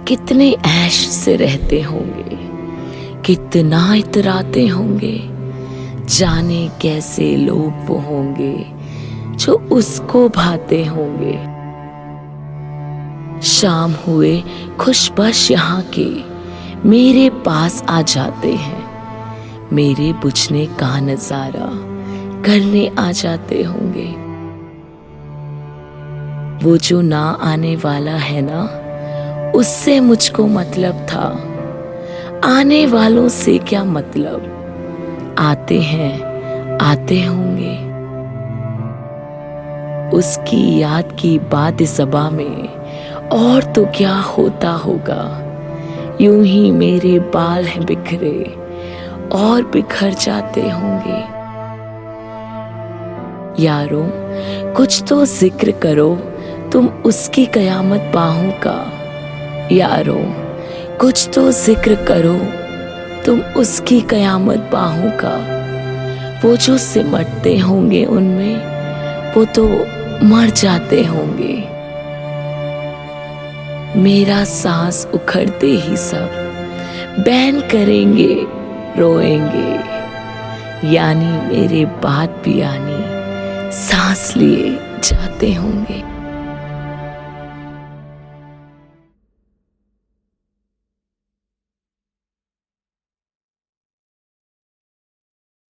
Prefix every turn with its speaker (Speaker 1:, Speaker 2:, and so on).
Speaker 1: कितने ऐश से रहते होंगे, कितना इतराते होंगे, जाने कैसे लोग वो होंगे जो उसको भाते होंगे। शाम हुए खुशबश यहाँ के मेरे पास आ जाते हैं, मेरे बुझने का नजारा करने आ जाते होंगे। वो जो ना आने वाला है ना, उससे मुझको मतलब था, आने वालों से क्या मतलब, आते हैं आते होंगे। उसकी याद की बात सबा में और तो क्या होता होगा, यूं ही मेरे बाल हैं बिखरे और बिखर जाते होंगे। यारों कुछ तो जिक्र करो तुम उसकी कयामत बाहों का, यारों कुछ तो जिक्र करो तुम उसकी कयामत बाहों का। वो जो सिमटते होंगे उनमें वो तो मर जाते होंगे। मेरा सांस उखड़ते ही सब बैन करेंगे रोएंगे, यानी मेरे बाद भी यानी सांस लिए जाते होंगे।